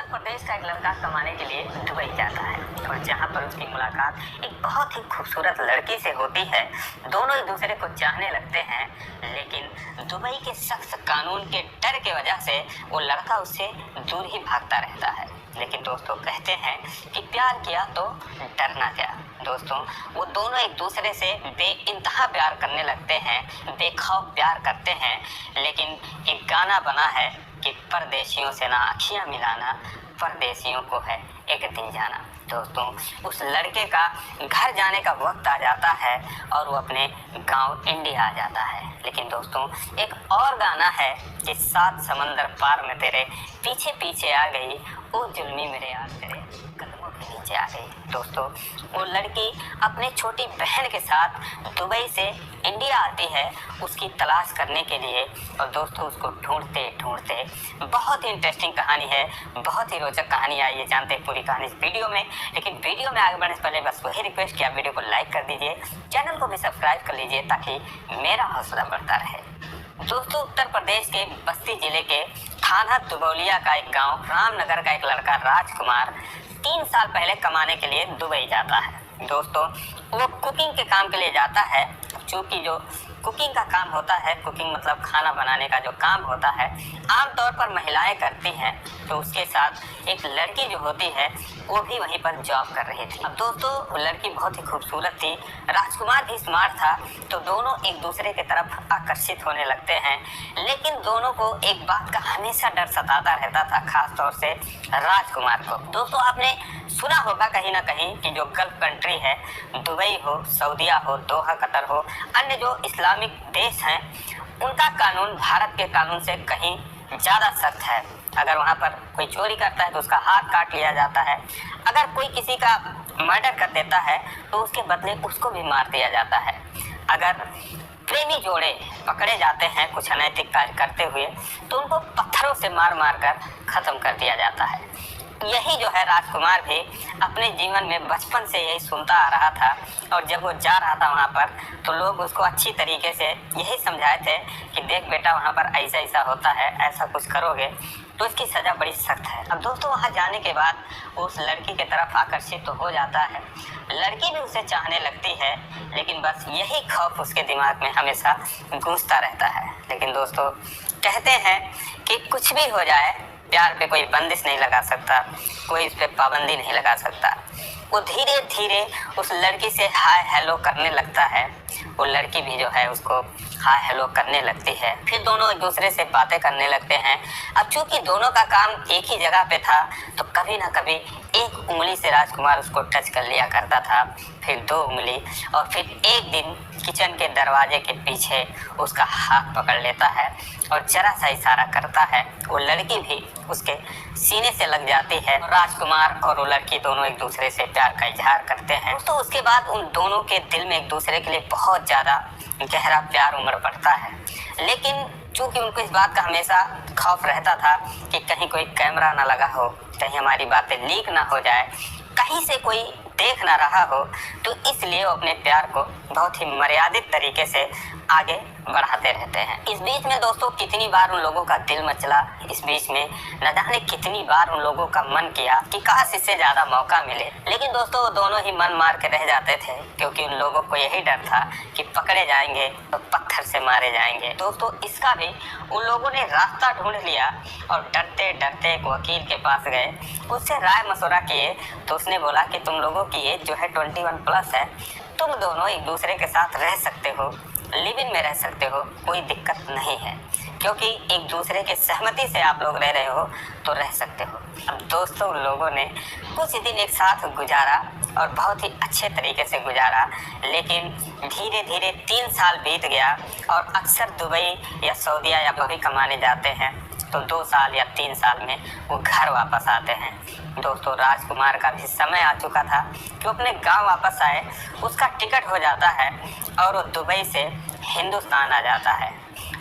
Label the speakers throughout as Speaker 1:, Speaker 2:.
Speaker 1: उत्तर प्रदेश का एक लड़का कमाने के लिए दुबई जाता है और जहां पर उसकी मुलाकात एक बहुत ही खूबसूरत लड़की से होती है। दोनों एक दूसरे को चाहने लगते हैं, लेकिन दुबई के सख्त कानून के डर के वजह से वो लड़का उससे दूर ही भागता रहता है। लेकिन दोस्तों कहते हैं कि प्यार किया तो डरना क्या। दोस्तों वो दोनों एक दूसरे से बेइंतहा प्यार करने लगते हैं, बेखौफ प्यार करते हैं। लेकिन एक गाना बना है कि परदेशियों से ना आँखियाँ मिलाना, परदेशियों को है एक दिन जाना। दोस्तों उस लड़के का घर जाने का वक्त आ जाता है और वो अपने गांव इंडिया आ जाता है। लेकिन दोस्तों एक और गाना है कि सात समंदर पार में तेरे पीछे पीछे आ गई, ओ जुल्मी मेरे यार तेरे कदमों के नीचे आ गई। दोस्तों वो लड़की अपने छोटी बहन के साथ दुबई से इंडिया आती है उसकी तलाश करने के लिए। और दोस्तों उसको ढूंढते ढूंढते बहुत ही इंटरेस्टिंग कहानी है, बहुत ही रोचक कहानी है। ये जानते हैं पूरी कहानी इस वीडियो में। लेकिन वीडियो में आगे बढ़ने से पहले बस वही रिक्वेस्ट कि आप वीडियो को लाइक कर दीजिए, चैनल को भी सब्सक्राइब कर लीजिए ताकि मेरा हौसला बढ़ता रहे। दोस्तों उत्तर प्रदेश के बस्ती जिले के थाना दुबौलिया का एक गांव रामनगर का एक लड़का राजकुमार 3 साल पहले कमाने के लिए दुबई जाता है। दोस्तों वो कुकिंग के काम के लिए जाता है। चूँकि जो कुकिंग का काम होता है, कुकिंग मतलब खाना बनाने का जो काम होता है, आमतौर पर महिलाएं करती हैं। तो उसके साथ एक लड़की जो होती है वो भी वहीं पर जॉब कर रही थी। अब दोस्तों वो लड़की बहुत ही खूबसूरत थी, राजकुमार भी स्मार्ट था, तो दोनों एक दूसरे की तरफ आकर्षित होने लगते हैं। लेकिन दोनों को एक बात का हमेशा डर सताता रहता था, खास तौर से राजकुमार को। दोस्तों आपने सुना होगा कहीं ना कहीं कि जो गल्फ कंट्री है, दुबई हो, सऊदीया हो, दोहा, कतर हो, अन्य जो इस्लामिक देश हैं, उनका कानून भारत के कानून से कहीं ज़्यादा सख्त है। अगर वहाँ पर कोई चोरी करता है तो उसका हाथ काट लिया जाता है। अगर कोई किसी का मर्डर कर देता है तो उसके बदले उसको भी मार दिया जाता है। अगर प्रेमी जोड़े पकड़े जाते हैं कुछ अनैतिक कार्य करते हुए तो उनको पत्थरों से मार मार कर ख़त्म कर दिया जाता है। यही जो है राजकुमार भी अपने जीवन में बचपन से यही सुनता आ रहा था। और जब वो जा रहा था वहाँ पर तो लोग उसको अच्छी तरीके से यही समझाए थे कि देख बेटा वहाँ पर ऐसा ऐसा होता है, ऐसा कुछ करोगे तो इसकी सज़ा बड़ी सख्त है। अब दोस्तों वहाँ जाने के बाद वो उस लड़की की तरफ आकर्षित तो हो जाता है, लड़की भी उसे चाहने लगती है। लेकिन बस यही खौफ उसके दिमाग में हमेशा गूंजता रहता है। लेकिन दोस्तों कहते हैं कि कुछ भी हो जाए, प्यार पे कोई बंदिश नहीं लगा सकता, कोई इस पे पाबंदी नहीं लगा सकता। वो धीरे धीरे उस लड़की से हाय हेलो करने लगता है, वो लड़की भी जो है उसको हाय हेलो करने लगती है। फिर दोनों एक दूसरे से बातें करने लगते हैं। अब चूंकि दोनों का काम एक ही जगह पे था तो कभी ना कभी एक उंगली से राजकुमार उसको टच कर लिया करता था, फिर 2 उंगली, और फिर एक दिन किचन के दरवाजे के पीछे उसका हाथ पकड़ लेता है और जरा सा इशारा करता है। वो लड़की भी उसके सीने से लग जाती है। राजकुमार और वो लड़की दोनों एक दूसरे से प्यार का इजहार करते हैं। तो उसके बाद उन दोनों के दिल में एक दूसरे के लिए बहुत ज़्यादा गहरा प्यार उमड़ पड़ता है। लेकिन चूंकि उनको इस बात का हमेशा खौफ रहता था कि कहीं कोई कैमरा ना लगा हो, कहीं हमारी बातें लीक ना हो जाए, कहीं से कोई देख ना रहा हो, तो इसलिए वो अपने प्यार को बहुत ही मर्यादित तरीके से आगे बढ़ाते रहते हैं। इस बीच में दोस्तों कितनी बार उन लोगों का दिल मचला, इस बीच में न जाने कितनी बार उन लोगों का मन किया कि काश इससे ज़्यादा मौका मिले। लेकिन दोस्तों वो दोनों ही मन मार के रह जाते थे, क्योंकि उन लोगों को यही डर था कि पकड़े जाएंगे तो पत्थर से मारे जाएंगे। दोस्तों इसका भी उन लोगों ने रास्ता ढूंढ लिया और डरते डरते एक वकील के पास गए, उससे राय मशवरा किए। तो उसने बोला कि तुम लोगों की एज जो है 21+ है, तुम दोनों एक दूसरे के साथ रह सकते हो, लिव इन में रह सकते हो, कोई दिक्कत नहीं है, क्योंकि एक दूसरे के सहमति से आप लोग रह रहे हो तो रह सकते हो। अब दोस्तों उन लोगों ने कुछ दिन एक साथ गुजारा और बहुत ही अच्छे तरीके से गुजारा। लेकिन धीरे धीरे 3 साल बीत गया और अक्सर दुबई या सऊदीया या कभी कमाने जाते हैं तो 2 साल या 3 साल में वो घर वापस आते हैं। दोस्तों राजकुमार का भी समय आ चुका था कि वो अपने गांव वापस आए, उसका टिकट हो जाता है और वो दुबई से हिंदुस्तान आ जाता है।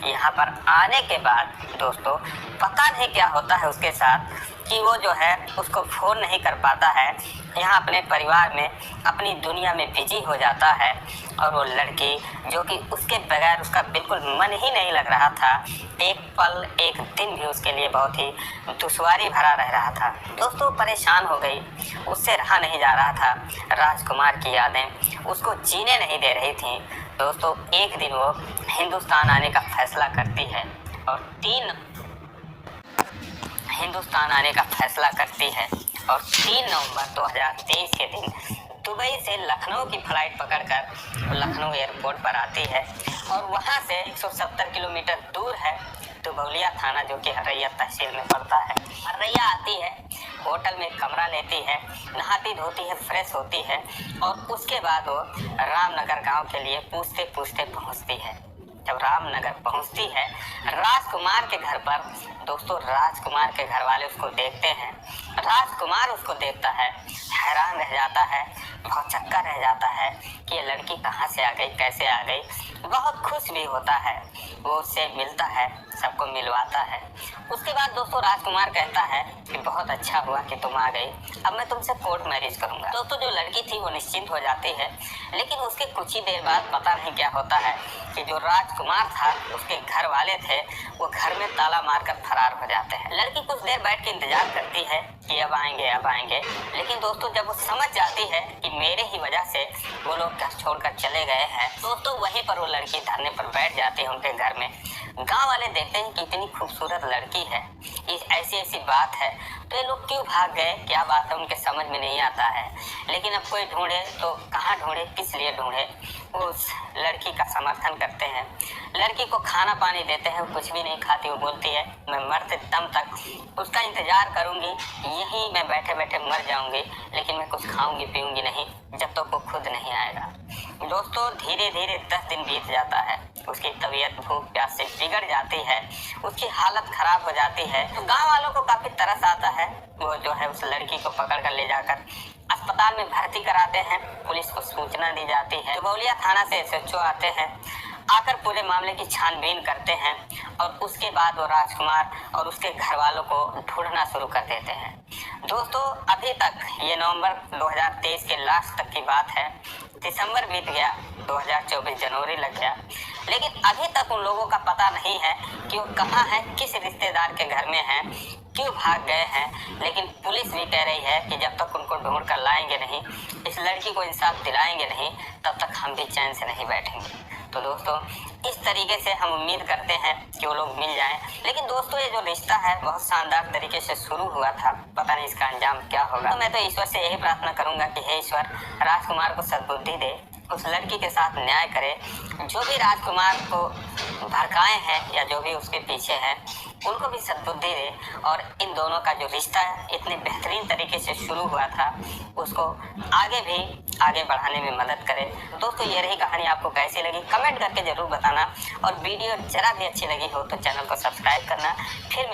Speaker 1: यहाँ पर आने के बाद दोस्तों पता नहीं क्या होता है उसके साथ, कि वो जो है उसको फ़ोन नहीं कर पाता है, यहाँ अपने परिवार में अपनी दुनिया में बिजी हो जाता है। और वो लड़की जो कि उसके बगैर उसका बिल्कुल मन ही नहीं लग रहा था, एक पल एक दिन भी उसके लिए बहुत ही दुश्वारी भरा रह रहा था। दोस्तों परेशान हो गई, उससे रहा नहीं जा रहा था, राजकुमार की यादें उसको जीने नहीं दे रही थी। दोस्तों एक दिन वो हिंदुस्तान आने का फैसला करती है और 3 नवंबर 2023 के दिन दुबई से लखनऊ की फ्लाइट पकड़कर लखनऊ एयरपोर्ट पर आती है और वहां से 170 किलोमीटर दूर है दुबौलिया थाना, जो कि हरैया तहसील में पड़ता है। हरैया आती है, होटल में कमरा लेती है, नहाती धोती है, फ्रेश होती है और उसके बाद वो रामनगर गांव के लिए पूछते पूछते पहुंचती है। जब रामनगर पहुंचती है राजकुमार के घर पर, दोस्तों राजकुमार के घर वाले उसको देखते हैं, राजकुमार उसको देखता है, हैरान रह जाता है, बहुत चक्कर रह जाता है कि ये लड़की कहाँ से आ गई, कैसे आ गई। बहुत खुश भी होता है, वो उससे मिलता है, सबको मिलवाता है। उसके बाद दोस्तों राजकुमार कहता है कि बहुत अच्छा हुआ कि तुम आ गई, अब मैं तुमसे कोर्ट मैरिज करूंगा। दोस्तों जो लड़की थी वो निश्चिंत हो जाती है, लेकिन उसके कुछ ही देर बाद पता नहीं क्या होता है कि जो राजकुमार था उसके घर वाले थे वो घर में ताला मारकर फरार हो जाते हैं। लड़की कुछ देर बैठ के इंतजार करती है कि अब आएंगे, लेकिन दोस्तों जब वो समझ जाती है कि मेरे ही वजह से वो लोग घर छोड़कर चले गए हैं, दोस्तों वहीं पर वो लड़की धरने पर बैठ जाती है उनके घर में। गांव वाले देखते हैं कि इतनी खूबसूरत लड़की है, ऐसी बात है, तो ये लोग क्यों भाग गए, क्या बात है उनके समझ में नहीं आता है। लेकिन अब कोई ढूंढे तो कहाँ ढूंढे, किस लिए ढूंढे, वो उस लड़की का समर्थन करते हैं, लड़की को खाना पानी देते हैं, कुछ भी नहीं खाती। वो बोलती है मैं मरते दम तक उसका इंतजार करूंगी, यहीं मैं बैठे बैठे मर जाऊंगी, लेकिन मैं कुछ खाऊंगी पीऊंगी नहीं जब तक वो खुद नहीं आएगा। दोस्तों धीरे धीरे 10 दिन बीत जाता है, उसकी तबीयत भूख प्यास से बिगड़ जाती है, उसकी हालत खराब हो जाती है। तो गांव वालों को काफी तरस आता है, वो जो है उस लड़की को पकड़ कर ले जाकर अस्पताल में भर्ती कराते हैं। पुलिस को सूचना दी जाती है, दुबौलिया थाना से SHO आते हैं, आकर पूरे मामले की छानबीन करते हैं और उसके बाद वो राजकुमार और उसके घर वालों को ढूंढना शुरू कर देते हैं। दोस्तों अभी तक ये नवंबर 2023 के लास्ट तक की बात है, दिसंबर बीत गया, 2024 जनवरी लग गया, लेकिन अभी तक उन लोगों का पता नहीं है कि वो कहाँ है, किस रिश्तेदार के घर में हैं, क्यों भाग गए हैं। लेकिन पुलिस भी कह रही है कि जब तक उनको ढूंढ कर लाएंगे नहीं, इस लड़की को इंसाफ दिलाएंगे नहीं, तब तक हम भी चैन से नहीं बैठेंगे। तो दोस्तों इस तरीके से हम उम्मीद करते हैं कि वो लोग मिल जाएं। लेकिन दोस्तों ये जो रिश्ता है बहुत शानदार तरीके से शुरू हुआ था, पता नहीं इसका अंजाम क्या होगा। तो मैं तो ईश्वर से यही प्रार्थना करूंगा कि हे ईश्वर राजकुमार को सद्बुद्धि दे, उस लड़की के साथ न्याय करे, जो भी राजकुमार को भड़काए हैं या जो भी उसके पीछे हैं उनको भी सद्बुद्धि दे, और इन दोनों का जो रिश्ता इतने बेहतरीन तरीके से शुरू हुआ था उसको आगे बढ़ाने में मदद करे। दोस्तों ये रही कहानी, आपको कैसी लगी कमेंट करके जरूर बताना, और वीडियो जरा भी अच्छी लगी हो तो चैनल को सब्सक्राइब करना। फिर